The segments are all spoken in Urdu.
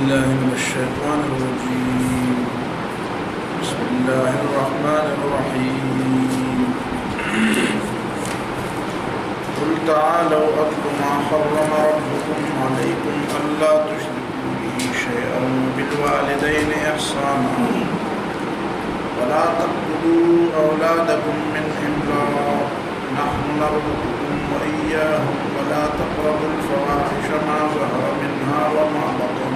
بالله من الشيطان الرجيم. بسم الله الرحمن الرحيم. قل تعالوا أتل ما حرم ربكم عليكم ألا تشركوا به شيئا وبالوالدين إحسانا ولا تقتلوا أولادكم من إملاق نحن نرزقكم وإياهم ولا تقربوا الفواحش ما ظهر منها وما بطن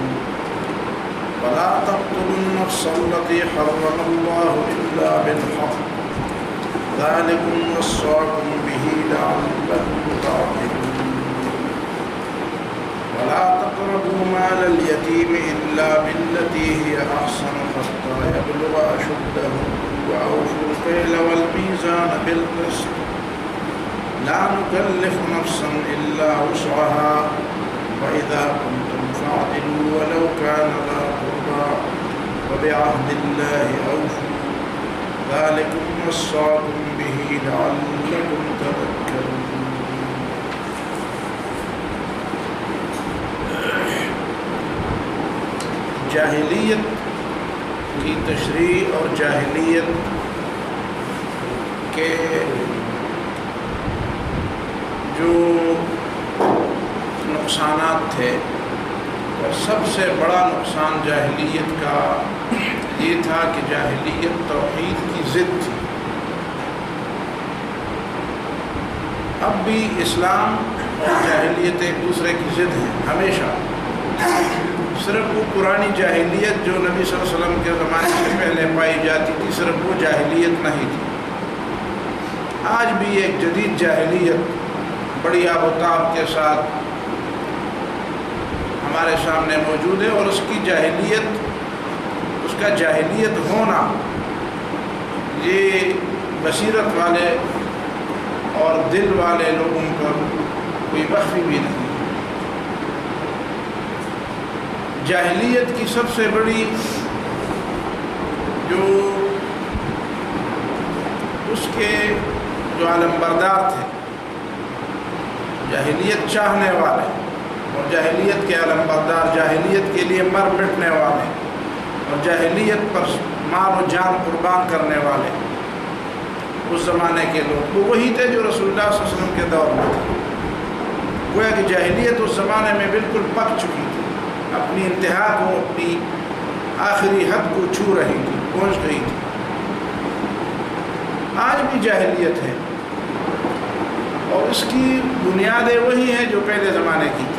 ولا تقتلوا النفس التي حرم الله إلا بالحق ذلكم وصاكم به لعلكم تعقلون ولا تقربوا مال اليتيم إلا بالتي هي أحسن حتى يبلغ أشده وأوفوا الكيل والميزان بالقسط لا نكلف نفسا إلا وسعها وإذا كنتم فاعدلوا ولو كان ذا قربى وبعهد الله أوفوا ذلكم وصاكم به لعلكم تذكرون. جاہلیت کی تشریح اور جاہلیت کے جو نقصانات تھے اور سب سے بڑا نقصان جاہلیت کا یہ تھا کہ جاہلیت توحید کی ضد تھی. اب بھی اسلام اور جاہلیت ایک دوسرے کی ضد ہیں ہمیشہ. صرف وہ پرانی جاہلیت جو نبی صلی اللہ علیہ وسلم کے زمانے سے پہلے پائی جاتی تھی صرف وہ جاہلیت نہیں تھی. آج بھی ایک جدید جاہلیت بڑی آب و تاب کے ساتھ ہمارے سامنے موجود ہے اور اس کی جاہلیت اس کا جاہلیت ہونا یہ بصیرت والے اور دل والے لوگوں پر کوئی مخفی بھی نہیں. جاہلیت کی سب سے بڑی جو اس کے جو عالم بردار تھے جاہلیت چاہنے والے اور جاہلیت کے علم بردار جاہلیت کے لیے مر مٹنے والے اور جاہلیت پر مال و جان قربان کرنے والے اس زمانے کے لوگ وہ وہی تھے جو رسول اللہ صلی اللہ علیہ وسلم کے دور میں تھے. گویا کہ جاہلیت اس زمانے میں بالکل پک چکی تھی, اپنی انتہا کو اپنی آخری حد کو چھو رہی تھی, پہنچ گئی تھی. آج بھی جاہلیت ہے اور اس کی بنیادیں وہی ہیں جو پہلے زمانے کی تھی,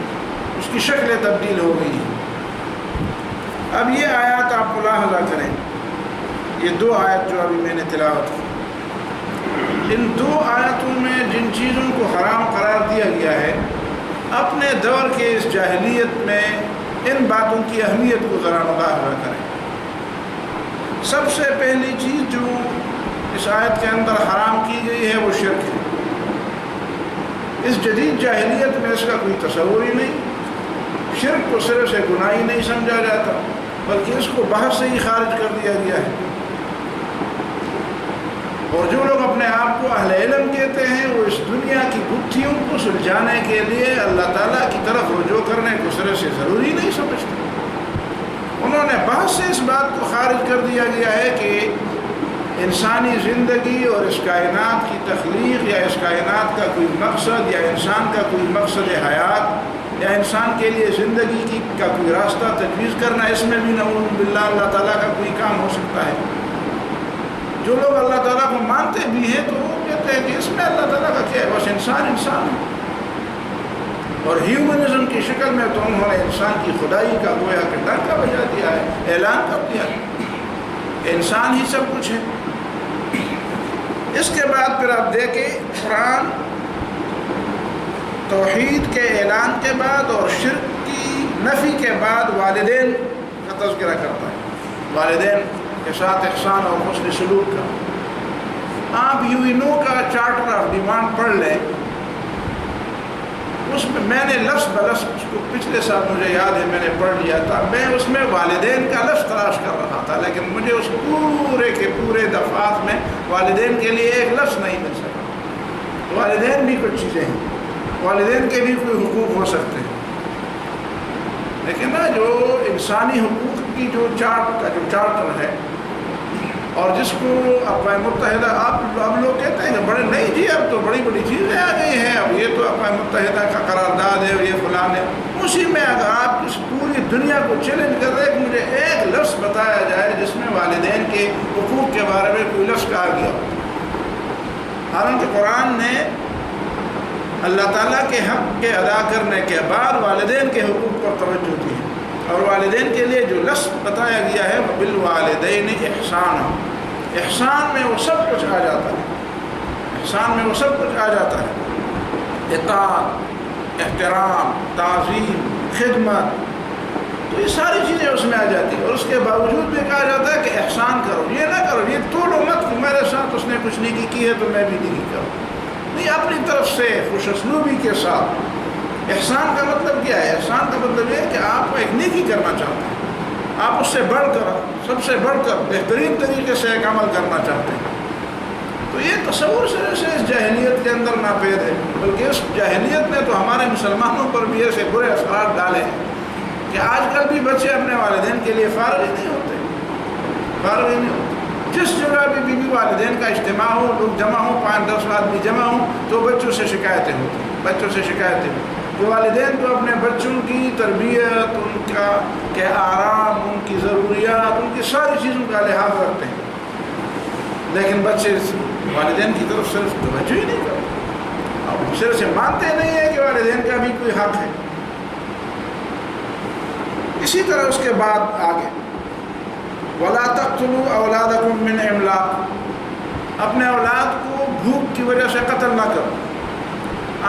اس کی شکلیں تبدیل ہو گئی ہیں. اب یہ آیات آپ ملاحظہ کریں, یہ دو آیت جو ابھی میں نے تلاوت کی, ان دو آیتوں میں جن چیزوں کو حرام قرار دیا گیا ہے اپنے دور کے اس جاہلیت میں ان باتوں کی اہمیت کو ذرا ملاحظہ کریں. سب سے پہلی چیز جو اس آیت کے اندر حرام کی گئی ہے وہ شرک ہے. اس جدید جاہلیت میں اس کا کوئی تصور ہی نہیں. شرک کو صرف سے گناہ ہی نہیں سمجھا جاتا بلکہ اس کو بحث سے ہی خارج کر دیا گیا ہے. اور جو لوگ اپنے آپ کو اہل علم کہتے ہیں وہ اس دنیا کی گتھیوں کو سلجھانے کے لیے اللہ تعالیٰ کی طرف رجوع کرنے کو صرف سے ضروری نہیں سمجھتے. انہوں نے بحث سے اس بات کو خارج کر دیا گیا ہے کہ انسانی زندگی اور اس کائنات کی تخلیق یا اس کائنات کا کوئی مقصد یا انسان کا کوئی مقصد حیات یا انسان کے لیے زندگی کا کوئی راستہ تجویز کرنا, اس میں بھی نعوذ باللہ اللہ تعالیٰ کا کوئی کام ہو سکتا ہے. جو لوگ اللہ تعالیٰ کو مانتے بھی ہیں تو وہ کہتے ہیں کہ اس میں اللہ تعالیٰ کا کیا ہے, بس انسان انسان ہے. اور ہیومنزم کی شکل میں تو انہوں نے انسان کی خدائی کا گویا کہ ڈنکا بجا دیا ہے, اعلان کر دیا ہے انسان ہی سب کچھ ہے. اس کے بعد پھر آپ دیکھیں قرآن توحید کے اعلان کے بعد اور شرک کی نفی کے بعد والدین کا تذکرہ کرتا ہے, والدین کے ساتھ احسان اور حسن سلوک کا. آپ یو کا چارٹر آف ڈیمانڈ پڑھ لیں, اس میں نے لفظ بلفظ اس کو پچھلے سال مجھے یاد ہے میں نے پڑھ لیا تھا. میں اس میں والدین کا لفظ تلاش کر رہا تھا لیکن مجھے اس پورے کے پورے دفعات میں والدین کے لیے ایک لفظ نہیں مل سکا. والدین بھی کچھ چیزیں ہیں, والدین کے بھی کوئی حقوق ہو سکتے ہیں. لیکن نا جو انسانی حقوق کی جو چارٹر ہے اور جس کو اقوام متحدہ آپ لوگ کہتے ہیں کہ بڑے نہیں جی اب تو بڑی بڑی چیزیں آ گئی ہیں، اب یہ تو اقوام متحدہ کا قرارداد ہے اور یہ فلان ہے، اسی میں اگر آپ اس پوری دنیا کو چیلنج کر رہے ہیں کہ مجھے ایک لفظ بتایا جائے جس میں والدین کے حقوق کے بارے میں کوئی لفظ کہا گیا، حالانکہ قرآن نے اللہ تعالیٰ کے حق کے ادا کرنے کے بعد والدین کے حقوق پر توجہ دی ہے، اور والدین کے لیے جو لفظ بتایا گیا ہے وہ بالوالدین احسان، احسان میں وہ سب کچھ آ جاتا ہے، احسان میں وہ سب کچھ آ جاتا ہے، اطاعت، احترام، تعظیم، خدمت، تو یہ ساری چیزیں اس میں آ جاتی ہیں، اور اس کے باوجود بھی کہا جاتا ہے کہ احسان کرو، یہ نہ کرو، یہ توڑو مت کہ میرے ساتھ اس نے کچھ نیکی کی ہے تو میں بھی نیکی کروں، نہیں، اپنی طرف سے خوش اسلوبی کے ساتھ۔ احسان کا مطلب کیا ہے؟ احسان کا مطلب یہ ہے کہ آپ ایک نیکی کرنا چاہتے ہیں، آپ اس سے بڑھ کر، سب سے بڑھ کر بہترین طریقے سے ایک عمل کرنا چاہتے ہیں، تو یہ تصور سے اس جاہلیت کے اندر ناپید ہے، بلکہ اس جاہلیت نے تو ہمارے مسلمانوں پر بھی ایسے برے اثرات ڈالے ہیں کہ آج کل بھی بچے اپنے والدین کے لیے فارغ ہی نہیں ہوتے، فارغ ہی نہیں ہوتے۔ جس جگہ بھی والدین کا اجتماع ہو، لوگ جمع ہوں، 5-10 آدمی جمع ہوں، تو بچوں سے شکایتیں ہوتی ہیں، بچوں سے شکایتیں ہوتی ہیں کہ والدین تو اپنے بچوں کی تربیت، ان کے آرام، ان کی ضروریات، ان کی ساری چیزوں کا لحاظ رکھتے ہیں، لیکن بچے والدین کی طرف صرف توجہ ہی نہیں کرتے، اور صرف سے مانتے نہیں ہیں کہ والدین کا بھی کوئی حق ہے۔ اسی طرح اس کے بعد آگے وَلَا تَقْتُلُوا أَوْلَادَكُم مِّنْ إِمْلَاقٍ، اپنے اولاد کو بھوک کی وجہ سے قتل نہ کرو۔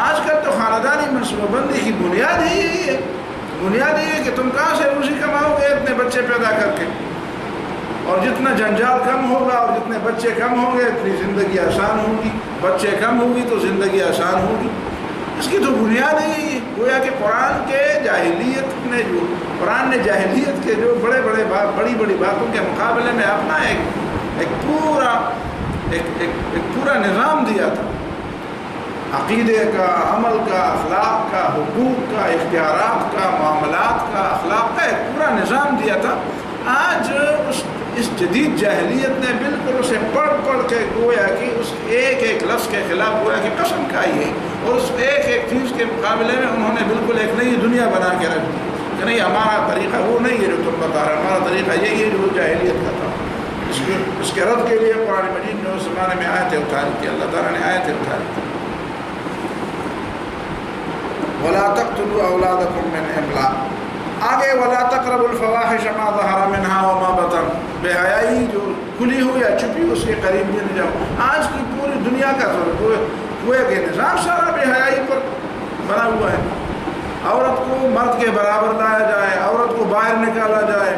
آج کل تو خاندانی منصوبہ بندی کی بنیاد ہی یہی ہے، بنیاد یہ ہے کہ تم کہاں سے روزی کماؤ گے اتنے بچے پیدا کر کے، اور جتنا جنجال کم ہوگا اور جتنے بچے کم ہوں گے اتنی زندگی آسان ہوگی، بچے کم ہوگی تو زندگی آسان ہوگی، اس کی تو بنیاد ہی گویا کہ قرآن نے جاہلیت کے جو بڑی بڑی باتوں کے مقابلے میں اپنا ایک پورا نظام دیا تھا، عقیدے کا، عمل کا، اخلاق کا، حقوق کا، اختیارات کا، معاملات کا، اخلاق کا ایک پورا نظام دیا تھا۔ آج اس جدید جاہلیت نے بالکل اسے پڑھ کے گویا کہ اس ایک لفظ کے خلاف گویا کہ قسم کھائی ہے، اور اس ایک چیز کے مقابلے میں انہوں نے بالکل ایک نئی دنیا بنا کے رکھ دی کہ نہیں، ہمارا طریقہ وہ نہیں ہے جو تم بتا رہے، ہمارا طریقہ یہی ہے جو جاہلیت کا تھا۔ اس کے رد کے لیے قرآن مجید نے اس زمانے میں آیتیں اتاری تھی، اللہ تعالیٰ نے آیتیں اتاری تھی، وَلَا تَقْتُلُوا أَوْلَادَكُم مِّنْ إِمْلَاقٍ، آگے وَلَا تَقْرَبُوا الْفَوَاحِشَ مَا ظَهَرَ مِنْهَا وَمَا بَطَنَ، بے حیائی جو کھلی ہو یا چھپی اس کے قریب بھی نہ جاؤ۔ آج کی پوری دنیا کا گویا کہ نظام سارا بے حیائی پر بنا ہوا ہے، عورت کو مرد کے برابر لایا جائے، عورت کو باہر نکالا جائے،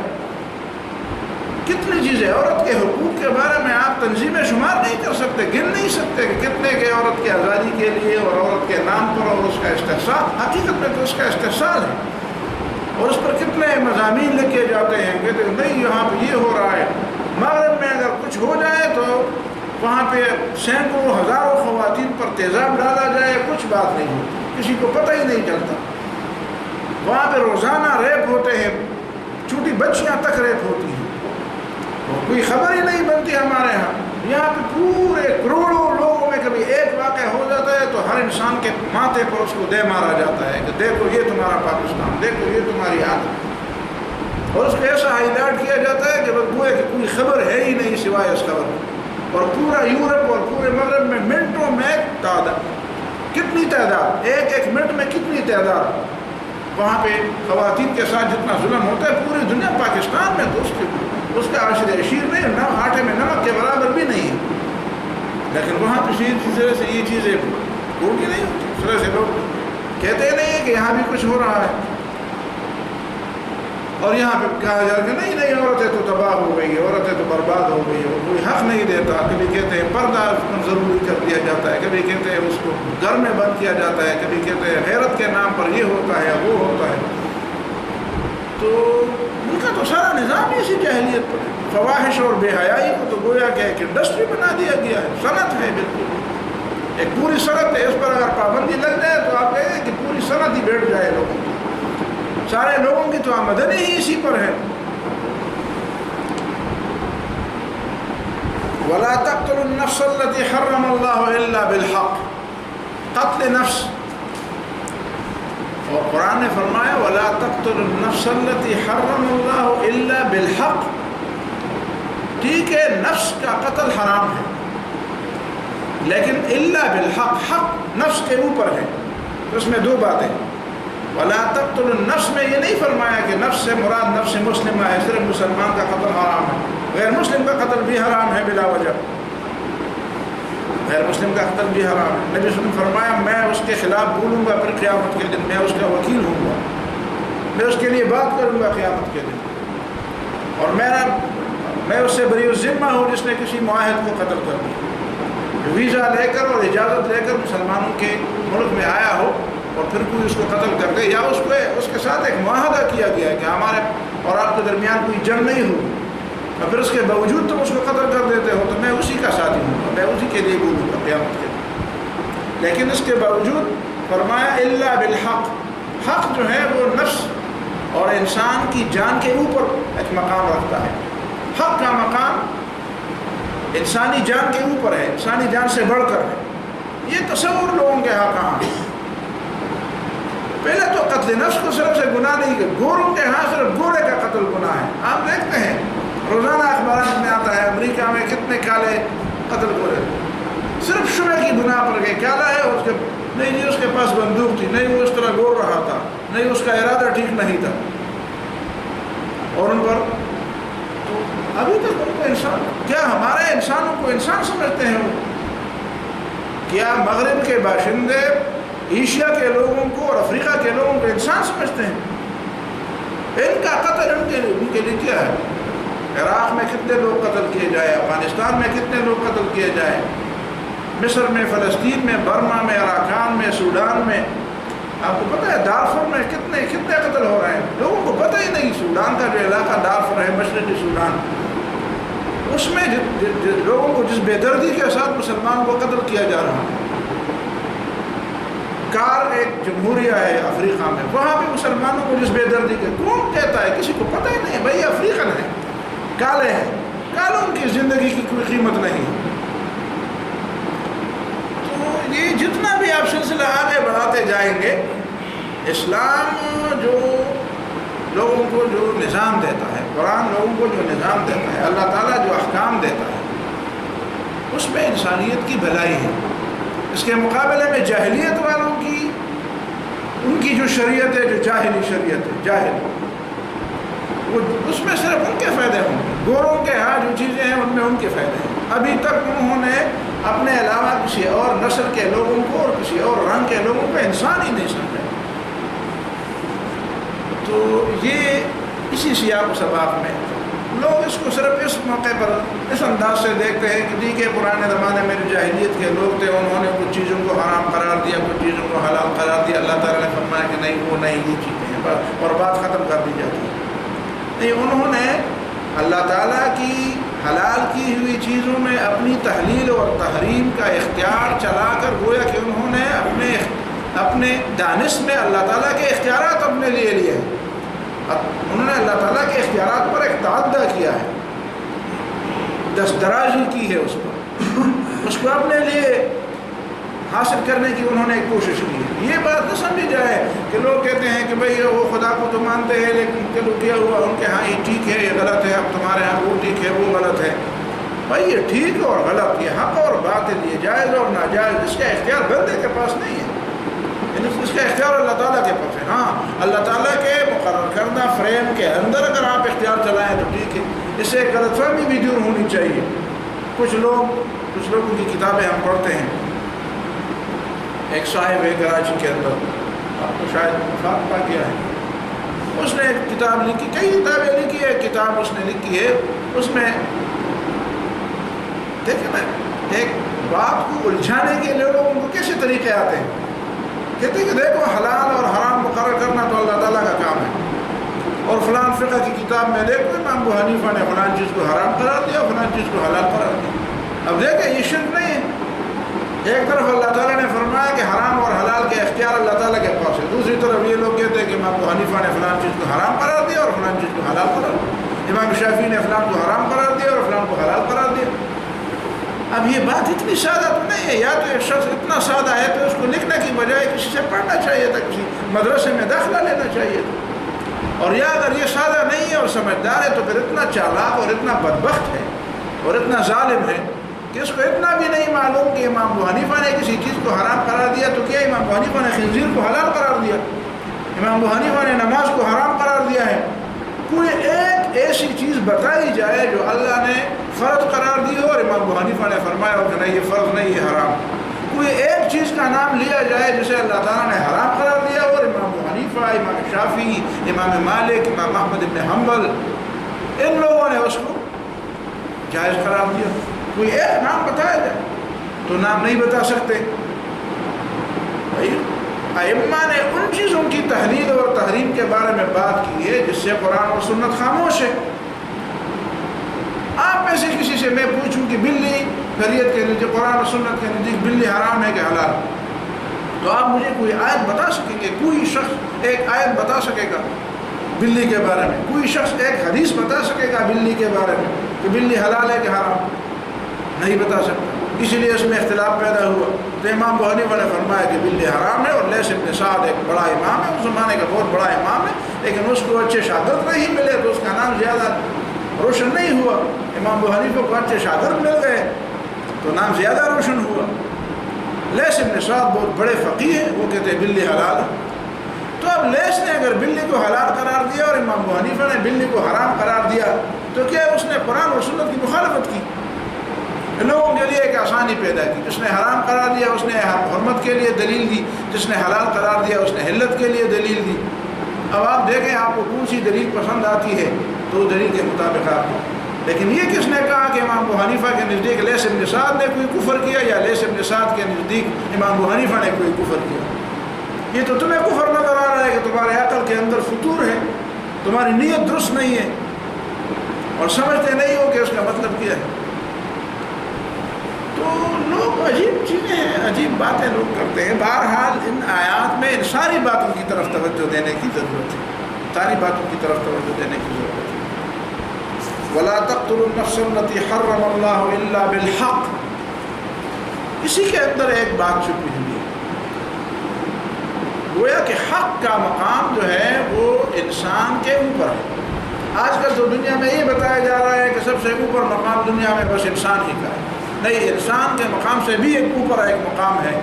کتنی چیزیں، عورت کے حقوق کے بارے میں آپ تنظیمیں شمار نہیں کر سکتے، گن نہیں سکتے کہ کتنے کے عورت کی آزادی کے لیے اور عورت کے نام پر اور اس کا استحصال، حقیقت میں تو اس کا استحصال ہے، اور اس پر کتنے مضامین لکھے جاتے ہیں، کہتے ہیں نہیں یہاں پہ یہ ہو رہا ہے۔ مغرب میں اگر کچھ ہو جائے تو وہاں پہ سینکڑوں ہزاروں خواتین پر تیزاب ڈالا جائے، کچھ بات نہیں ہوتی، کسی کو پتہ ہی نہیں چلتا۔ وہاں پہ روزانہ ریپ ہوتے ہیں، چھوٹی بچیاں تک ریپ ہوتی ہیں، کوئی خبر ہی نہیں بنتی ہمارے ہاں۔ یہاں پہ پورے کروڑوں لوگوں میں کبھی ایک واقعہ ہو جاتا ہے تو ہر انسان کے ماتھے پر اس کو دے مارا جاتا ہے کہ دیکھو یہ تمہارا پاکستان، دیکھو یہ تمہاری عادت، اور اس کو ایسا ہائی لائٹ کیا جاتا ہے کہ گویا کہ کوئی خبر ہے ہی نہیں سوائے اس خبر میں، اور پورا یورپ اور پورے مغرب میں منٹوں میں کتنی تعداد، ایک منٹ میں کتنی تعداد وہاں پہ خواتین کے ساتھ جتنا ظلم ہوتا ہے پوری دنیا، پاکستان میں تو اس کا عشر اشیر نہیں، آٹے میں نمک کے برابر بھی نہیں ہے، لیکن وہاں پہ یہ چیزیں پوری نہیں ہوتی، اس طرح سے لوگ کہتے نہیں ہیں کہ یہاں بھی کچھ ہو رہا ہے، اور یہاں پہ کہا جائے کہ نہیں عورتیں تو تباہ ہو گئی، عورتیں تو برباد ہو گئی، اور کوئی حق نہیں دیتا، کبھی کہتے ہیں پردہ ضروری کر دیا جاتا ہے، کبھی کہتے ہیں اس کو گھر میں بند کیا جاتا ہے، کبھی کہتے ہیں غیرت کے نام پر یہ ہوتا ہے وہ ہوتا ہے، تو ان کا تو سارا نظام ہی اسی جاہلیت پر ہے۔ فواحش اور بے حیائی کو تو گویا کہ ایک انڈسٹری بنا دیا گیا ہے، صنعت ہے، بالکل ایک پوری صنعت ہے، اس پر اگر پابندی لگ جائے تو آپ کہیں کہ پوری صنعت ہی بیٹھ جائے لوگوں کی، سارے لوگوں کی تو آمدنی ہی اسی پر ہے. وَلَا تَقْتُلُوا النَّفْسَ الَّتِي حَرَّمَ اللَّهُ إِلَّا بِالْحَقِّ. قتل نفس، اور قرآن نے فرمایا وَلَا تَقْتُلُوا النَّفْسَ الَّتِي حَرَّمَ اللَّهُ إِلَّا بِالْحَقِّ. ٹھیک ہے نفس کا قتل حرام ہے، لیکن الا بالحق، حق نفس کے اوپر ہے. تو اس میں دو باتیں. وَلَا تَقْتُلُوا النَّفْس میں یہ نہیں فرمایا کہ نفس سے مراد نفس مسلمہ ہے، صرف مسلمان کا قتل حرام ہے. غیر مسلم کا قتل بھی حرام ہے بلا وجہ، غیر مسلم کا قتل بھی حرام ہے. نبی صلی اللہ علیہ وسلم فرمایا میں اس کے خلاف بولوں گا پھر قیامت کے دن، میں اس کا وکیل ہوں گا، میں اس کے لیے بات کروں گا قیامت کے دن، اور میں اس سے بری الذمہ ہوں جس نے کسی معاہد کو قتل کر دیا. ویزا لے کر اور اجازت لے کر مسلمانوں کے ملک میں آیا ہو اور پھر کوئی اس کو قتل کر دے، یا اس کے ساتھ ایک معاہدہ کیا گیا ہے کہ ہمارے اور آپ کے درمیان کوئی جنگ نہیں ہوگی، اور پھر اس کے باوجود تم اس کو قتل کر دیتے ہو، تو میں اسی کا ساتھی ہوں، میں اسی کے لیے بولوں گا قیامت کے دن. لیکن اس کے باوجود فرمایا الا بالحق. حق جو ہے وہ نفس اور انسان کی جان کے اوپر ایک مقام رکھتا ہے. حق کا مقام انسانی جان کے اوپر ہے، انسانی جان سے بڑھ کر ہے. یہ تصور لوگوں کے ہاں کہاں ہے. پہلے تو قتل نفس کو صرف سے گناہ نہیں کہ گوروں کے ہاں صرف گورے کا قتل گناہ ہے. آپ دیکھتے ہیں روزانہ اخبارات میں آتا ہے امریکہ میں کتنے کالے قتل گورے صرف شبہ کی بنا پر گئے. کالا ہے اس کے نہیں جی اس کے پاس بندوق تھی، نہیں وہ اس طرح گور رہا تھا، نہیں اس کا ارادہ ٹھیک نہیں تھا، اور ان پر تو ابھی تک ان کو انسان کیا ہمارے انسانوں کو انسان سمجھتے ہیں؟ کیا مغرب کے باشندے ایشیا کے لوگوں کو اور افریقہ کے لوگوں کو انسان سمجھتے ہیں؟ ان کا قتل ان کے لیے کیا ہے؟ عراق میں کتنے لوگ قتل کیے جائے، افغانستان میں کتنے لوگ قتل کیے جائے، مصر میں، فلسطین میں، برما میں، اراکان میں، سوڈان میں. آپ کو پتہ ہے دارفور میں کتنے قتل ہو رہے ہیں، لوگوں کو پتہ ہی نہیں. سوڈان کا جو علاقہ دارفور ہے، مشرقی سوڈان، اس میں لوگوں کو جس بے دردی کے ساتھ مسلمان کو قتل کیا جا رہا ہے. کار ایک جمہوریہ ہے افریقہ میں، وہاں بھی مسلمانوں کو جس بے دردی کے، کون کہتا ہے؟ کسی کو پتہ ہی نہیں. بھائی افریقن ہے، کالے ہیں، کالوں کی زندگی کی کوئی قیمت نہیں. تو یہ جتنا بھی آپ سلسلہ آگے بڑھاتے جائیں گے، اسلام جو لوگوں کو جو نظام دیتا ہے، قرآن لوگوں کو جو نظام دیتا ہے، اللہ تعالیٰ جو احکام دیتا ہے، اس میں انسانیت کی بھلائی ہے. اس کے مقابلے میں جاہلیت والوں کی، ان کی جو شریعت ہے، جو جاہلی شریعت ہے، جاہل، وہ اس میں صرف ان کے فائدے ہوں گے. گوروں کے ہاں جو چیزیں ہیں ان میں ان کے فائدے ہیں. ابھی تک انہوں نے اپنے علاوہ کسی اور نسل کے لوگوں کو اور کسی اور رنگ کے لوگوں کو انسان ہی نہیں سمجھا. تو یہ اسی سیاق و سباق میں لوگ اس کو صرف اس موقع پر اس انداز سے دیکھتے ہیں کہ ٹھیک ہے پرانے زمانے میں جو جاہلیت کے لوگ تھے انہوں نے کچھ چیزوں کو حرام قرار دیا، کچھ چیزوں کو حلال قرار دیا، اللہ تعالیٰ نے فرمایا کہ نہیں وہ نہیں، یہ چیزیں ہیں اور بات ختم کر دی جاتی ہے. نہیں، انہوں نے اللہ تعالیٰ کی حلال کی ہوئی چیزوں میں اپنی تحلیل اور تحریم کا اختیار چلا کر گویا کہ انہوں نے اپنے دانش میں اللہ تعالیٰ کے اختیارات اپنے لیے انہوں نے اللہ تعالیٰ کے اختیارات پر ایک تعدی کیا ہے، دستدرازی کی ہے اس پر، اس کو اپنے لیے حاصل کرنے کی انہوں نے ایک کوشش کی ہے. یہ بات نہ سمجھی جائے کہ لوگ کہتے ہیں کہ بھئی وہ خدا کو تو مانتے ہیں لیکن چلو کیا ہوا ان کے ہاں یہ ٹھیک ہے، یہ غلط ہے، اب تمہارے ہاں وہ ٹھیک ہے، وہ غلط ہے. بھائی یہ ٹھیک اور غلط، یہ حق اور باطل، یہ جائز اور ناجائز، اس کا اختیار بندے کے پاس نہیں ہے. اس کا اختیار اللہ تعالیٰ کے پاس ہے. ہاں اللہ تعالیٰ کے مقرر کردہ فریم کے اندر اگر آپ اختیار چلائیں تو ٹھیک ہے. اس سے ایک غلط فہمی بھی دور ہونی چاہیے. کچھ لوگوں کی کتابیں ہم پڑھتے ہیں. ایک صاحب ہے کراچی کے اندر، آپ کو شاید فاطمہ کیا ہے، اس نے ایک کتاب لکھی، کئی کتابیں لکھی ہے، کتاب اس نے لکھی ہے. اس میں دیکھیں نا ایک بات کو الجھانے کے لیے لوگوں کو کیسے طریقے آتے ہیں. کہتے ہیں کہ دیکھو حلال اور حرام مقرر کرنا تو اللہ تعالیٰ کا کام ہے، اور فلان فقہ کی کتاب میں دیکھو امام ابو حنیفہ نے فلان چیز کو حرام قرار دیا اور فلان چیز کو حلال قرار دیا. اب دیکھیں یہ شرک نہیں ہے. ایک طرف اللہ تعالیٰ نے فرمایا کہ حرام اور حلال کے اختیار اللہ تعالیٰ کے پاس ہے، دوسری طرف یہ لوگ کہتے ہیں کہ امام ابو حنیفہ نے فلان چیز کو حرام قرار دیا اور فلاں چیز کو حلال قرار دیا. امام شافعی نے فلاں کو حرام قرار دیا اور فلاں کو حلال قرار دیا. اب یہ بات اتنی سادہ تو نہیں ہے. یا تو ایک شخص اتنا سادہ ہے تو اس کو لکھنے کی بجائے کسی سے پڑھنا چاہیے تھا, کسی مدرسے میں داخلہ لینا چاہیے تھا. اور یا اگر یہ سادہ نہیں ہے اور سمجھدار ہے تو پھر اتنا چالاک اور اتنا بدبخت ہے اور اتنا ظالم ہے کہ اس کو اتنا بھی نہیں معلوم کہ امام ابو حنیفہ نے کسی چیز کو حرام قرار دیا تو کیا امام ابو حنیفہ نے خنزیر کو حلال قرار دیا؟ امام ابو حنیفہ نے نماز کو حرام قرار دیا ہے؟ کوئی ایک ایسی چیز بتائی جائے جو اللہ نے فرض قرار دی ہو اور امام ابو حنیفہ نے فرمایا ہو کہ نہیں یہ فرض نہیں یہ حرام. کوئی ایک چیز کا نام لیا جائے جسے اللہ تعالیٰ نے حرام قرار دیا ہو اور امام ابو حنیفہ, امام شافعی, امام مالک, امام احمد بن حنبل ان لوگوں نے اس کو جائز قرار دیا. کوئی ایک نام بتایا جائے تو نام نہیں بتا سکتے. ائمہ نے ان چیزوں کی تحلیل اور تحریم کے بارے میں بات کی ہے جس سے قرآن اور سنت خاموش ہے. آپ میں سے کسی سے میں پوچھوں کہ بلی شریعت کے نزدیک, قرآن اور سنت کے نزدیک بلی حرام ہے کہ حلال, تو آپ مجھے کوئی آیت بتا سکیں گے؟ کوئی شخص ایک آیت بتا سکے گا بلی کے بارے میں؟ کوئی شخص ایک حدیث بتا سکے گا بلی کے بارے میں کہ بلی حلال ہے کہ حرام؟ نہیں بتا سکتا. اسی لیے اس میں اختلاف پیدا ہوا. تو امام ابو حنیفہ نے فرمایا کہ بلی حرام ہے, اور لیث بن سعد ایک بڑا امام ہے, اس زمانے کا بہت بڑا امام ہے, لیکن اس کو اچھے شاگرد نہیں ملے تو اس کا نام زیادہ روشن نہیں ہوا. امام ابو حنیفہ کو اچھے شاگرد مل گئے تو نام زیادہ روشن ہوا. لیث بن سعد بہت بڑے فقیہ ہیں, وہ کہتے ہیں بلی حلال ہے. تو اب لیث نے اگر بلی کو حلال قرار دیا اور امام ابو حنیفہ نے بلی کو حرام قرار دیا تو کیا اس نے قرآن اور سنت کی مخالفت کی؟ لوگوں کے لیے ایک آسانی پیدا کی. جس نے حرام قرار دیا اس نے حرمت کے لیے دلیل دی, جس نے حلال قرار دیا اس نے حلت کے لیے دلیل دی. اب آپ دیکھیں آپ کو کون سی دلیل پسند آتی ہے تو دلیل کے مطابق آپ کو. لیکن یہ کس نے کہا کہ امام ابو حنیفہ کے نزدیک لیث بن سعد نے کوئی کفر کیا یا لیث بن سعد کے نزدیک امام ابو حنیفہ نے کوئی کفر کیا؟ یہ تو تمہیں کفر نظر آ رہا ہے کہ تمہارے عقل کے اندر فطور ہے, تمہاری نیت درست نہیں ہے اور سمجھتے نہیں ہو کہ اس کا مطلب کیا ہے. تو لوگ عجیب چیزیں ہیں, عجیب باتیں لوگ کرتے ہیں. بہرحال ان آیات میں ان ساری باتوں کی طرف توجہ دینے کی ضرورت ہے, ساری باتوں کی طرف توجہ دینے کی ضرورت ہے. وَلَا تَقْتُلُوا النَّفْسَ الَّتِي حَرَّمَ اللَّهُ إِلَّا بِالْحَقِّ. اسی کے اندر ایک بات چھپی ہوئی ہے. گویا کہ حق کا مقام جو ہے وہ انسان کے اوپر ہے. آج کل تو دنیا میں یہ بتایا جا رہا ہے کہ سب سے اوپر مقام دنیا میں بس انسان ہی کا ہے. نہیں, انسان کے مقام سے بھی ایک اوپر ایک مقام ہے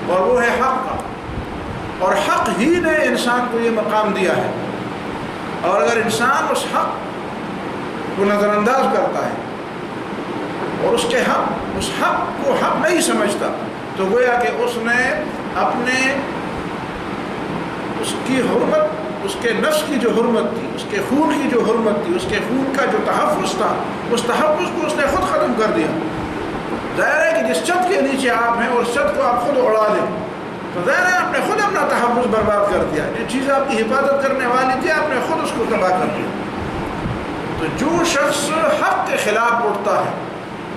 اور وہ ہے حق کا. اور حق ہی نے انسان کو یہ مقام دیا ہے. اور اگر انسان اس حق کو نظر انداز کرتا ہے اور اس حق کو حق نہیں سمجھتا تو گویا کہ اس نے اپنے اس کی حرمت, اس کے نفس کی جو حرمت تھی, اس کے خون کی جو حرمت تھی, اس کے خون کا جو تحفظ تھا, اس تحفظ کو اس نے خود ختم کر دیا. ظاہر ہے کہ جس چھت کے نیچے آپ ہیں اور اس چھت کو آپ خود اڑا دیں تو ظاہر ہے آپ نے خود اپنا تحفظ برباد کر دیا. جو چیز آپ کی حفاظت کرنے والی تھی آپ نے خود اس کو تباہ کر دیا. تو جو شخص حق کے خلاف اٹھتا ہے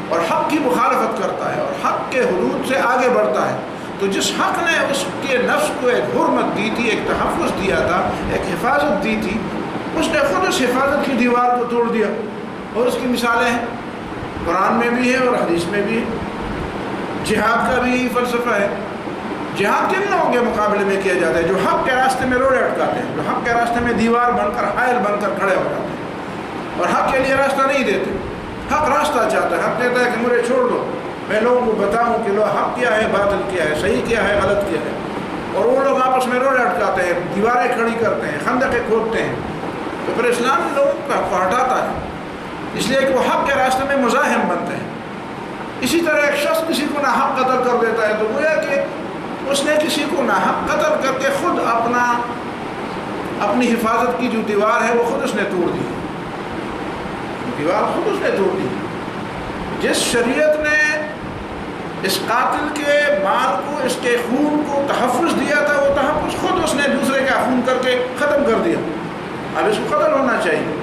اور حق کی مخالفت کرتا ہے اور حق کے حدود سے آگے بڑھتا ہے تو جس حق نے اس کے نفس کو ایک حرمت دی تھی, ایک تحفظ دیا تھا, ایک حفاظت دی تھی, اس نے خود اس حفاظت کی دیوار کو توڑ دیا. اور اس کی مثالیں ہیں, قرآن میں بھی ہے اور حدیث میں بھی ہے. جہاد کا بھی فلسفہ ہے. جہاد کن لوگوں کے مقابلے میں کیا جاتا ہے؟ جو حق کے راستے میں روڑے اٹکاتے ہیں, جو حق کے راستے میں دیوار بن کر, حائل بن کر کھڑے ہو جاتے ہیں اور حق کے لیے راستہ نہیں دیتے. حق راستہ چاہتا ہے, حق کہتا ہے کہ مجھے چھوڑ دو, میں لوگوں کو بتاؤں کہ لو حق کیا ہے, باطل کیا ہے, صحیح کیا ہے, غلط کیا ہے. اور وہ لوگ آپس میں روڑے اٹکاتے ہیں, دیواریں کھڑی کرتے ہیں, خندقیں کھودتے ہیں. تو پھر اسلام لوگوں کو ہٹاتا ہے, اس لیے کہ وہ حق کے راستے میں مزاحم بنتے ہیں. اسی طرح ایک شخص کسی کو ناحق قتل کر دیتا ہے تو گویا کہ اس نے کسی کو ناحق قتل کر کے خود اپنی حفاظت کی جو دیوار ہے وہ خود اس نے توڑ دی. دیوار خود اس نے توڑ دی. جس شریعت نے اس قاتل کے مال کو, اس کے خون کو تحفظ دیا تھا, وہ تحفظ خود اس نے دوسرے کا خون کر کے ختم کر دیا. اب اس کو قتل ہونا چاہیے.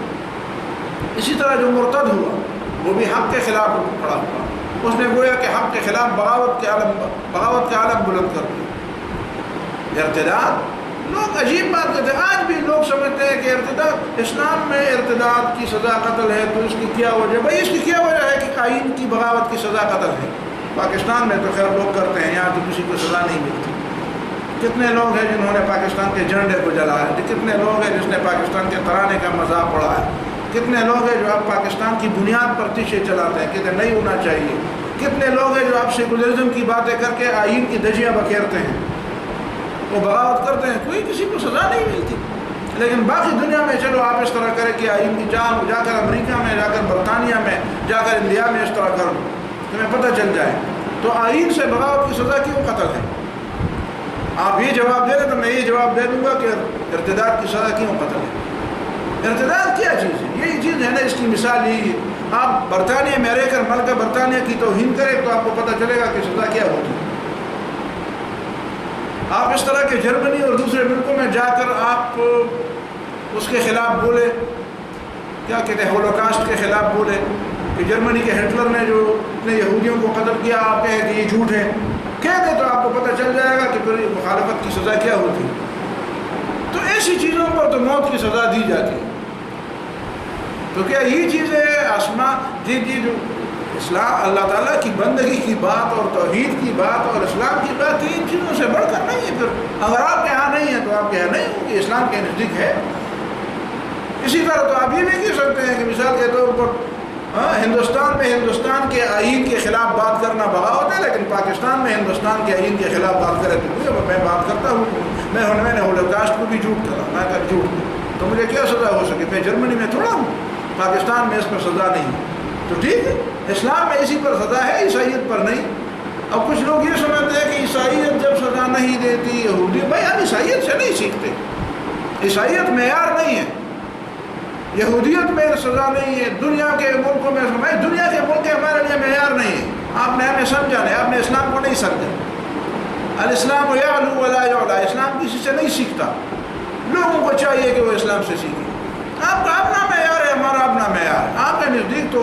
اسی طرح جو مرتد ہوا وہ بھی حق کے خلاف کھڑا ہوا, اس نے گویا کہ حق کے خلاف بغاوت کے عالم بلند کر دیا. ارتداد لوگ عجیب بات کہتے ہیں، آج بھی لوگ سمجھتے ہیں کہ ارتداد، اسلام میں ارتداد کی سزا قتل ہے، تو اس کی کیا وجہ؟ بھائی اس کی کیا وجہ ہے کہ آئین کی بغاوت کی سزا قتل ہے۔ پاکستان میں تو خیر لوگ کرتے ہیں، یہاں تو کسی کو سزا نہیں ملتی۔ کتنے لوگ ہیں جنہوں نے پاکستان کے جھنڈے کو جلایا ہے، کتنے لوگ ہیں جس نے پاکستان کے ترانے کا مذاق اڑایا ہے، کتنے لوگ ہیں جو اب پاکستان کی بنیاد پر تیشے چلاتے ہیں، کہتے ہیں نہیں ہونا چاہیے، کتنے لوگ ہیں جو اب سیکولرزم کی باتیں کر کے آئین کی دھجیاں بکھیرتے ہیں، وہ بغاوت کرتے ہیں، کوئی کسی کو سزا نہیں ملتی۔ لیکن باقی دنیا میں چلو آپ اس طرح کریں کہ آئین کی جا کر امریکہ میں، جا کر برطانیہ میں، جا کر انڈیا میں اس طرح کرو، تمہیں پتہ چل جائے۔ تو آئین سے بغاوت کی سزا کیوں قتل ہے؟ آپ یہ جواب دے رہے تو میں یہ جواب دے دوں گا کہ ارتداد کی سزا کیوں قتل ہے۔ ارتداد کیا چیز ہے؟ یہی چیز ہے نا، اس کی مثال یہی ہے۔ آپ برطانیہ میں رہ کر ملکہ برطانیہ کی توہین کریں تو آپ کو پتہ چلے گا کہ سزا کیا ہوتی ہے۔ آپ اس طرح کے جرمنی اور دوسرے ملکوں میں جا کر آپ اس کے خلاف بولے، کیا کہتے ہیں، ہولوکاسٹ کے خلاف بولے کہ جرمنی کے ہٹلر نے جو اپنے یہودیوں کو قتل کیا، آپ کہیں کہ یہ جھوٹ ہے، کہہ دیں تو آپ کو پتہ چل جائے گا کہ پھر مخالفت کی سزا کیا ہوتی ہے۔ تو ایسی چیزوں پر تو موت کی سزا دی جاتی ہے۔ تو کیا یہ چیزیں جو اسلام، اللہ تعالیٰ کی بندگی کی بات اور توحید کی بات اور اسلام کی بات، ان چیزوں سے بڑھ کر نہیں ہے؟ پھر اگر آپ کے یہاں نہیں ہے تو آپ کے یہاں نہیں ہوگی، اسلام کے نزدیک ہے۔ اسی طرح تو آپ یہ بھی کہہ سکتے ہیں کہ مثال کے طور پر ہندوستان میں ہندوستان کے آئین کے خلاف بات کرنا بغاوت ہے، لیکن پاکستان میں ہندوستان کے آئین کے خلاف بات کرے تو میں بات کرتا ہوں، میں نے ہولوکاسٹ کو بھی جھوٹ کرا، میں کر جھوٹ تو مجھے کیا سزا ہو سکے؟ میں جرمنی میں تھوڑا ہوں، پاکستان میں اس پر سزا نہیں ہے، تو ٹھیک ہے، اسلام میں اسی پر سزا ہے، عیسائیت پر نہیں۔ اب کچھ لوگ یہ سمجھتے ہیں کہ عیسائیت جب سزا نہیں دیتی، یہودی، بھائی ہم عیسائیت سے نہیں سیکھتے، عیسائیت معیار نہیں ہے، یہودیت میں سزا نہیں ہے، دنیا کے ملکوں میں، دنیا کے ملک ہمارے لیے معیار نہیں ہے۔ آپ نے ہمیں سمجھا نہیں، آپ نے اسلام کو نہیں سمجھا۔ الاسلام یعلو ولا یعلی، اسلام کسی سے نہیں سیکھتا، لوگوں کو چاہیے کہ وہ اسلام سے سیکھیں۔ آپ کا اپنا معیار ہے، ہمارا اپنا معیار ہے۔ آپ کے نزدیک تو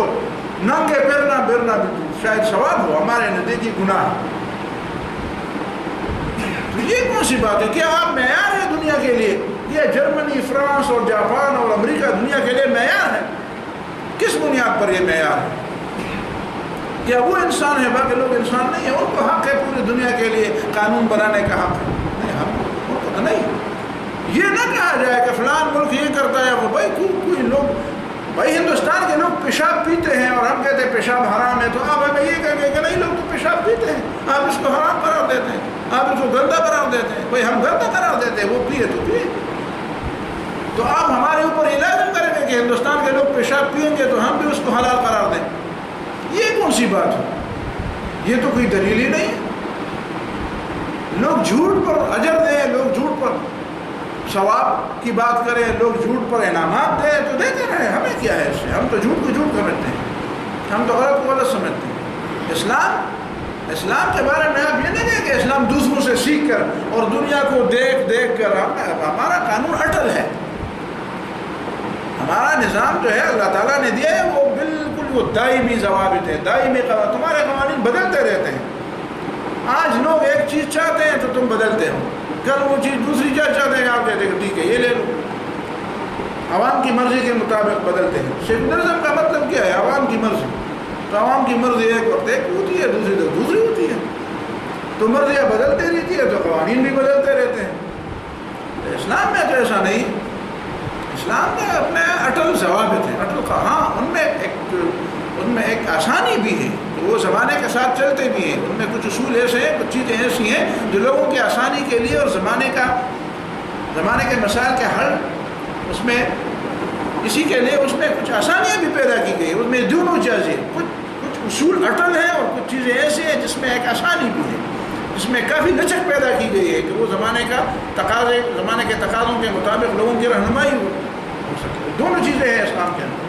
ننگے پھرنا برنا شاید ثواب ہو، ہمارے نزدیک یہ گناہ ہے۔ تو یہ کون سی بات ہے؟ کیا آپ معیار ہے دنیا کے لیے؟ یہ جرمنی، فرانس اور جاپان اور امریکہ دنیا کے لیے معیار ہے؟ کس بنیاد پر یہ معیار ہے؟ کیا وہ انسان ہے، باقی لوگ انسان نہیں ہیں؟ ان کو حق ہے پوری دنیا کے لیے قانون بنانے کا حق ہے؟ نہیں، ہم کو تو نہیں۔ یہ نہ کہا جائے کہ فلان ملک یہ کرتا ہے، وہ بھائی کوئی لوگ، بھائی ہندوستان کے لوگ پیشاب پیتے ہیں اور ہم کہتے ہیں پیشاب حرام ہے، تو آپ ہمیں یہ کہیں گے کہ نہیں، لوگ تو پیشاب پیتے ہیں، آپ اس کو حرام قرار دیتے ہیں، آپ اس کو گندا قرار دیتے ہیں۔ بھائی ہم گندا قرار دیتے ہیں، وہ پیے تو پیے، تو آپ ہمارے اوپر یہ لازم کریں گے کہ ہندوستان کے لوگ پیشاب پئیں گے تو ہم بھی اس کو حلال قرار دیں؟ یہ کون سی بات ہے؟ یہ تو کوئی دلیل ہی نہیں ہے۔ لوگ جھوٹ پر اجر دیں، لوگ جھوٹ پر ثواب کی بات کریں، لوگ جھوٹ پر انعامات دیں تو دیتے رہیں، ہمیں کیا ہے اس سے؟ ہم تو جھوٹ کو جھوٹ سمجھتے ہیں، ہم تو غلط کو غلط سمجھتے ہیں۔ اسلام کے بارے میں آپ یہ نہیں کہیں کہ اسلام دوسروں سے سیکھ کر اور دنیا کو دیکھ کر، ہمارا قانون اٹل ہے، ہمارا نظام جو ہے اللہ تعالیٰ نے دیا ہے، وہ بالکل وہ دائمی ضوابط ہے، دائمی قوانین، تمہارے قوانین بدلتے رہتے ہیں۔ آج لوگ ایک چیز چاہتے ہیں تو تم بدلتے ہو، کل وہ چیز دوسری چیز چاہتے ہیں، آپ کہتے ہیں ٹھیک ہے یہ لے لو، عوام کی مرضی کے مطابق بدلتے ہیں۔ سیکولرزم کا مطلب کیا ہے؟ عوام کی مرضی، تو عوام کی مرضی ایک وقت ایک ہوتی ہے، دوسری وقت دوسری ہوتی ہے، تو مرضیاں بدلتے رہتی ہے تو قوانین بھی بدلتے رہتے ہیں۔ اسلام میں تو ایسا نہیں، اسلام میں اپنے اٹل ضوابط ہیں، اٹل کا، ہاں ان میں ایک آسانی بھی ہے کہ وہ زمانے کے ساتھ چلتے بھی ہیں، ان میں کچھ اصول ایسے ہیں، کچھ چیزیں ایسی ہیں جو لوگوں کی آسانی کے لیے اور زمانے کے مسائل کے حل، اس میں اسی کے لیے اس میں کچھ آسانیاں بھی پیدا کی گئی، اس میں دونوں چیزیں، کچھ اصول اٹل ہیں اور کچھ چیزیں ایسی ہیں جس میں ایک آسانی بھی ہے، جس میں کافی لچک پیدا کی گئی ہے کہ وہ زمانے کے تقاضوں کے مطابق لوگوں کی رہنمائی ہو سکے۔ دونوں چیزیں ہیں اسلام کے اندر،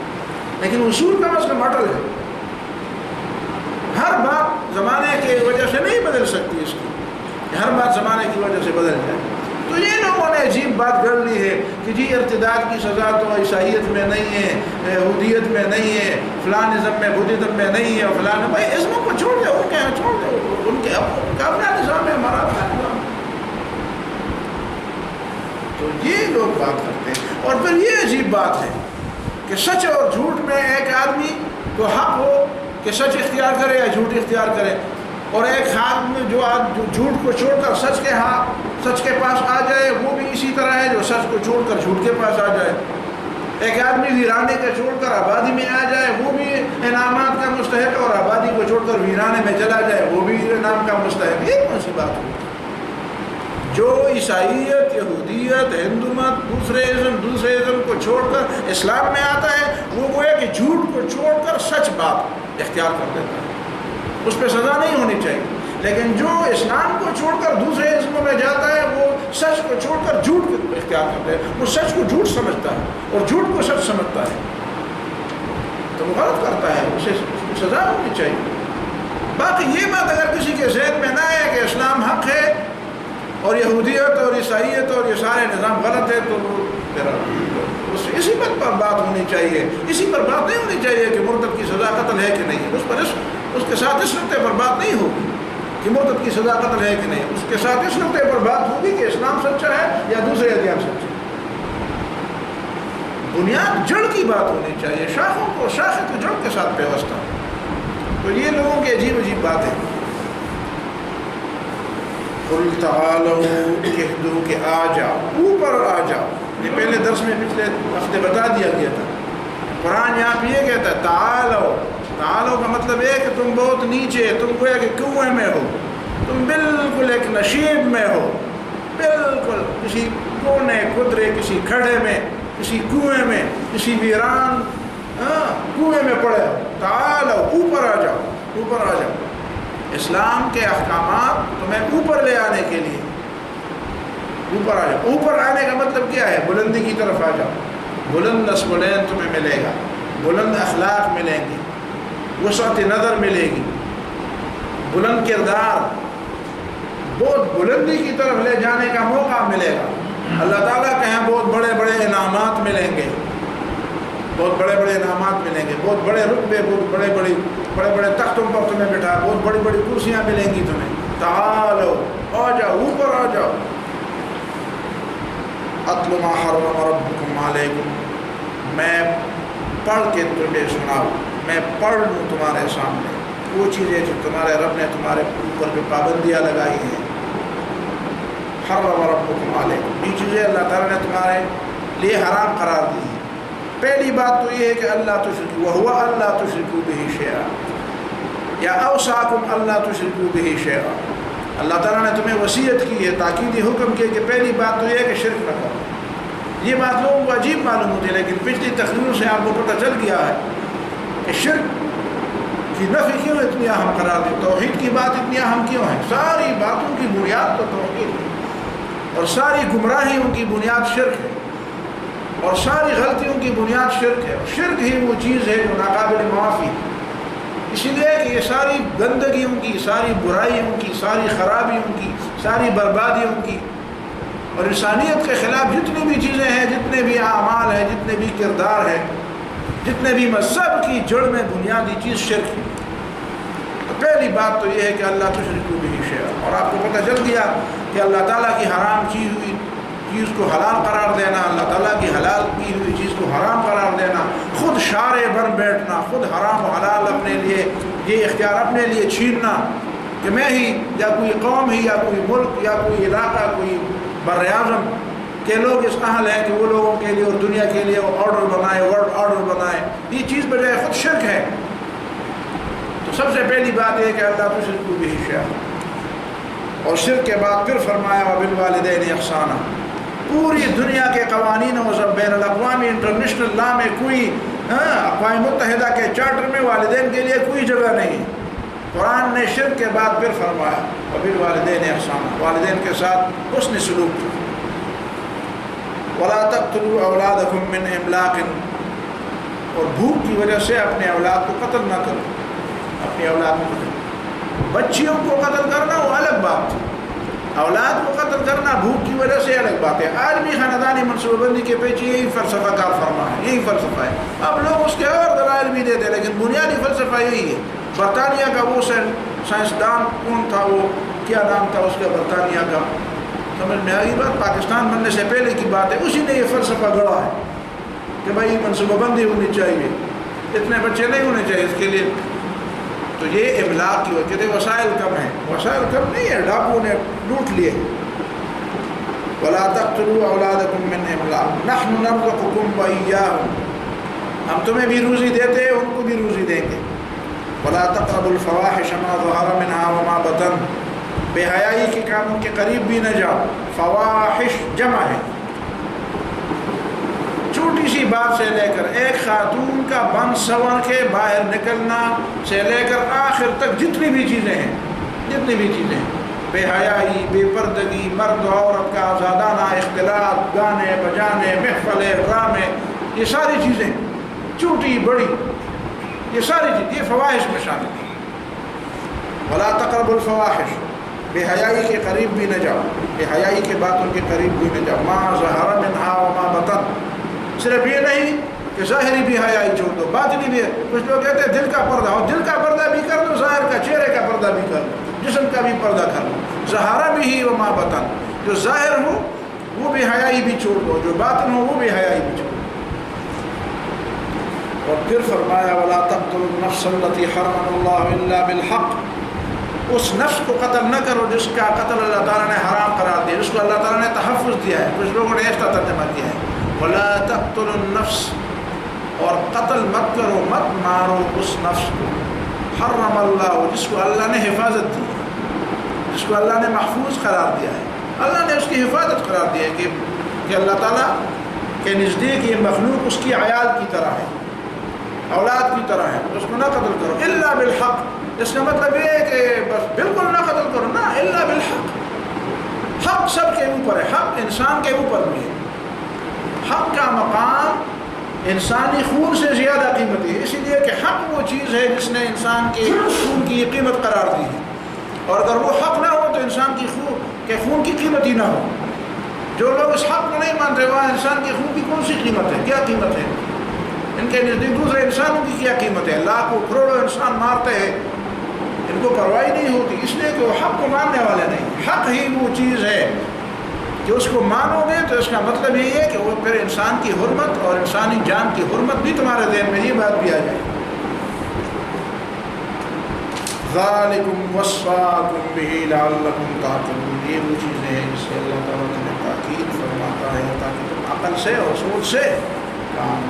لیکن اصول کم از کم اٹل ہے۔ ہر بات زمانے کی وجہ سے نہیں بدل سکتی، اس کی ہر بات زمانے کی وجہ سے بدل جائے۔ تو یہ لوگوں نے عجیب بات گڑھ لی ہے کہ جی ارتداد کی سزا تو عیسائیت میں نہیں ہے، یہودیت میں نہیں ہے، فلان ازم میں، بدھزم میں نہیں ہے، فلان، بھائی ازموں کو چھوڑ دو، ان کے یہاں چھوڑ دو، ان کے اپنا نظام ہے، ہمارا اپنا نظام ہے۔ تو یہ لوگ بات کرتے ہیں. اور پھر یہ عجیب بات ہے کہ سچ اور جھوٹ میں ایک آدمی کو حق ہو کہ سچ اختیار کرے یا جھوٹ اختیار کرے، اور ایک آدمی جو جھوٹ کو چھوڑ کر سچ کے پاس آ جائے وہ بھی اسی طرح ہے جو سچ کو چھوڑ کر جھوٹ کے پاس آ جائے. ایک آدمی ویرانے کو چھوڑ کر آبادی میں آ جائے وہ بھی انعامات کا مستحق، اور آبادی کو چھوڑ کر ویرانے میں چلا جائے وہ بھی انعام کا مستحق. یہ کون سی بات ہوئی؟ جو عیسائیت، یہودیت، ہندو مت، دوسرے ازم کو چھوڑ کر اسلام میں آتا ہے وہ گویا کہ جھوٹ کو چھوڑ کر سچ بات اختیار کر دیتا ہے، اس پہ سزا نہیں ہونی چاہیے. لیکن جو اسلام کو چھوڑ کر دوسرے ازموں میں جاتا ہے وہ سچ کو چھوڑ کر جھوٹ کو اختیار کرتا ہے. وہ سچ کو جھوٹ سمجھتا ہے اور جھوٹ کو سچ سمجھتا ہے تو وہ غلط کرتا ہے، اسے سزا ہونی چاہیے. باقی یہ بات اگر کسی کے ذہن میں نہ ہے کہ اسلام حق ہے اور یہودیت اور عیسائیت اور یہ سارے نظام غلط ہے تو اسی پر بات ہونی چاہیے. اسی پر بات نہیں ہونی چاہیے کہ مرتد کی سزا قتل ہے کہ نہیں. اس کے ساتھ اس نقطے پر بات نہیں ہوگی کہ مرتد کی سزا قتل ہے کہ نہیں. اس کے ساتھ اس نقطے پر بات ہوگی کہ اسلام سچا ہے یا دوسرے ادیان سچے. بنیاد جڑ کی بات ہونی چاہیے، شاخ کو جڑ کے ساتھ پیوستہ. تو یہ لوگوں کی عجیب بات ہے. قل تعالوا کہہ دو کہ آ جاؤ، اوپر آ جاؤ. یہ پہلے درس میں پچھلے ہفتے بتا دیا گیا تھا. قرآن یہاں پہ یہ کہتا ہے تعالو کا مطلب ہے کہ تم بہت نیچے، تم گویا کہ کنویں میں ہو، تم بالکل ایک نشیب میں ہو، بالکل کسی کونے قدرے، کسی کھڑے میں، کسی کنویں میں، کسی ویران کنویں میں پڑے ہو. تعالو اوپر آ جاؤ. اسلام کے احکامات تمہیں اوپر لے آنے کے لیے اوپر آ جاؤ. اوپر آنے کا مطلب کیا ہے؟ بلندی کی طرف آ جاؤ. بلند نسبلین تمہیں ملے گا، بلند اخلاق ملیں گے، وسعت نظر ملے گی، بلند کردار، بہت بلندی کی طرف لے جانے کا موقع ملے گا. اللہ تعالیٰ کے یہاں بہت بڑے بڑے انعامات ملیں گے، بہت بڑے بڑے انعامات ملیں گے، بہت بڑے رتبے، بہت بڑے بڑے تختوں پر تمہیں بٹھا، بہت بڑی بڑی کرسیاں ملیں گی تمہیں. تعالو آ جاؤ، اوپر آ جاؤ. اتل ما حرم ربکم علیکم، میں پڑھ کے تمہیں سناؤں، میں پڑھ لوں تمہارے سامنے وہ چیزیں جو تمہارے رب نے تمہارے اوپر جو پابندیاں لگائی ہیں. حرم ربکم علیکم، یہ چیزیں اللہ تعالیٰ نے تمہارے لیے حرام قرار دی ہیں. پہلی بات تو یہ ہے کہ اللہ تشرکو وہو اللہ تشرکو بہ شیئا، یا اوصاکم اللہ تشرکو بہ شیئا. اللہ تعالیٰ نے تمہیں وصیت کی ہے، تاکیدی حکم کیا کہ پہلی بات تو یہ ہے کہ شرک نہ کرو. یہ بات لوگوں کو عجیب معلوم ہوتی ہے، لیکن پچھلی تقریروں سے آپ کو پتہ چل گیا ہے کہ شرک کی نفی کیوں اتنی اہم قرار دی، توحید کی بات اتنی اہم کیوں ہے. ساری باتوں کی بنیاد تو توحید ہے، اور ساری گمراہیوں کی بنیاد شرک ہے، اور ساری غلطیوں کی بنیاد شرک ہے. شرک ہی وہ چیز ہے جو ناقابل معافی ہے. اسی لیے کہ یہ ساری گندگیوں کی، ساری برائیوں کی، ساری خرابیوں کی، ساری بربادیوں کی اور انسانیت کے خلاف جتنی بھی چیزیں ہیں، جتنے بھی اعمال ہیں، جتنے بھی کردار ہیں، جتنے بھی مذہب کی جڑ میں بنیادی چیز شرک ہے. تو پہلی بات تو یہ ہے کہ اللہ تشرکو بہ شیئا. اور آپ کو پتہ چل گیا کہ اللہ تعالیٰ کی حرام کی ہوئی چیز کو حلال قرار دینا، اللہ تعالیٰ کی حلال کی ہوئی چیز کو حرام قرار دینا، خود شارع بن بیٹھنا، خود حرام و حلال اپنے لیے یہ اختیار اپنے لیے چھیننا کہ میں ہی یا کوئی قوم ہی یا کوئی ملک یا کوئی علاقہ، کوئی بر اعظم کے لوگ اس اہل ہیں کہ وہ لوگوں کے لیے اور دنیا کے لیے وہ آرڈر بنائے، ورلڈ آرڈر بنائے. یہ چیز بجائے خود شرک ہے. تو سب سے پہلی بات یہ ہے کہ اللہ تشرکو بہ شیئا. اور شرک کے بعد پھر فرمایا وبالوالدین احسانا. پوری دنیا کے قوانین و بین الاقوامی انٹرنیشنل لا میں کوئی اقوام متحدہ کے چارٹر میں والدین کے لیے کوئی جگہ نہیں. قرآن نے شرک کے بعد پھر فرمایا وبالوالدین احسانا، والدین کے ساتھ حسن سلوک کی. ولا تقتلوا اولادکم من املاق، اور بھوک کی وجہ سے اپنے اولاد کو قتل نہ کرو. اپنی اولاد کو قتل، بچیوں کو قتل کرنا وہ الگ بات ہے، اولاد کو قتل کرنا بھوک کی وجہ سے الگ بات ہے. آج بھی خاندانی منصوبہ بندی کے پیچھے یہی فلسفہ کار فرما ہے، یہی فلسفہ ہے. اب لوگ اس کے اور دلائل بھی دیتے ہیں، لیکن بنیادی فلسفہ یہی ہے. برطانیہ کا وہ سائنسدان کون تھا، وہ کیا نام تھا اس کا برطانیہ کا، سمجھ میں آ گئی بات؟ پاکستان بننے سے پہلے کی بات ہے، اسی نے یہ فلسفہ گڑھا ہے کہ بھائی منصوبہ بندی ہونی چاہیے، اتنے بچے نہیں ہونے چاہیے اس کے لیے. تو یہ املاک کی وجہ سے وسائل کم ہیں. وسائل کم نہیں ہے، ڈاکو نے لوٹ لیے. وَلَا تَقْتُلُوا أَوْلَادَكُم مِّنْ إِمْلَاقٍ نَحْنُ نَرْزُقُكُمْ وَإِيَّاهُمْ، ہم تمہیں بھی روزی دیتے ہیں، ان کو بھی روزی دیں گے. وَلَا تَقْرَبُوا الْفَوَاحِشَ مَا ظَهَرَ مِنْهَا وَمَا بَطَنَ، بے حیائی کے کاموں کے قریب بھی نہ جاؤ. فواحش جمع ہے، چھوٹی سی بات سے لے کر ایک خاتون کا بن سنور کے باہر نکلنا سے لے کر آخر تک جتنی بھی چیزیں ہیں، بے حیائی، بے پردگی، مرد و عورت کا آزادانہ اختلاط، گانے بجانے، محفلیں، ڈرامے، یہ ساری چیزیں چھوٹی بڑی، یہ ساری چیز یہ فواحش میں شامل ہیں. ولا تقربوا الفواحش، بے حیائی کے قریب بھی نہ جاؤ، بے حیائی کے باتوں کے قریب بھی نہ جاؤ. ما ظہر منہا وما بطن، صرف یہ نہیں کہ ظاہری بھی حیائی چھوڑ دو، باطنی بھی ہے. کچھ لوگ کہتے ہیں دل کا پردہ ہو، دل کا پردہ بھی کر دو، ظاہر کا چہرے کا پردہ بھی کر دو، جسم کا بھی پردہ کر دو. ظہارہ بھی ہی وما بطن، جو ظاہر ہو وہ بھی حیائی بھی چھوڑ دو، جو باطن ہو وہ بھی حیائی بھی چھوڑ دو. اور پھر فرمایا ولا تقتلوا النفس التي حرم الله الا بالحق، اس نفس کو قتل نہ کرو جس کا قتل اللہ تعالیٰ نے حرام قرار دیا، جس کو اللہ تعالیٰ نے تحفظ دیا ہے. کچھ لوگوں نے ایسا ترجمہ کیا ہے ولا تقتلوا النفس، اور قتل مت کرو، مت مارو اس نفس کو، حرم اللہ، جس کو اللہ نے حفاظت دی ہے، جس کو اللہ نے محفوظ قرار دیا ہے. اللہ نے اس کی حفاظت قرار دیا ہے کہ اللہ تعالیٰ کے نزدیک یہ مخلوق اس کی عیال کی طرح ہے، اولاد کی طرح ہے، اس کو نہ قتل کرو. الا بالحق، اس کا مطلب یہ ہے کہ بس بالکل نہ قتل کرو، نہ، الا بالحق. حق سب کے اوپر ہے، حق انسان کے اوپر بھی ہے. حق کا مقام انسانی خون سے زیادہ قیمتی ہے، اسی لیے کہ حق وہ چیز ہے جس نے انسان کے خون کی قیمت قرار دی ہے. اور اگر وہ حق نہ ہو تو انسان کی خون کی قیمت ہی نہ ہو. جو لوگ اس حق کو نہیں مانتے وہاں انسان کے خون کی کون سی قیمت ہے، کیا قیمت ہے؟ ان کے نزدیک دوسرے انسانوں کی کیا قیمت ہے؟ لاکھوں کروڑوں انسان مارتے ہیں، ان کو پرواہ نہیں ہوتی، اس لیے کہ وہ حق کو ماننے والے نہیں. حق ہی وہ چیز ہے کہ اس کو مانو گے تو اس کا مطلب یہ ہے کہ وہ پھر انسان کی حرمت اور انسانی جان کی حرمت بھی تمہارے ذہن میں یہ بات بھی آ جائے. ذالکم وصاکم بہ لعلکم تعقلون، یہ وہ چیزیں ہیں جس سے اللہ تعالیٰ تمہیں تاکید فرماتا ہے تاکہ تم عقل سے اور سوچ سے کام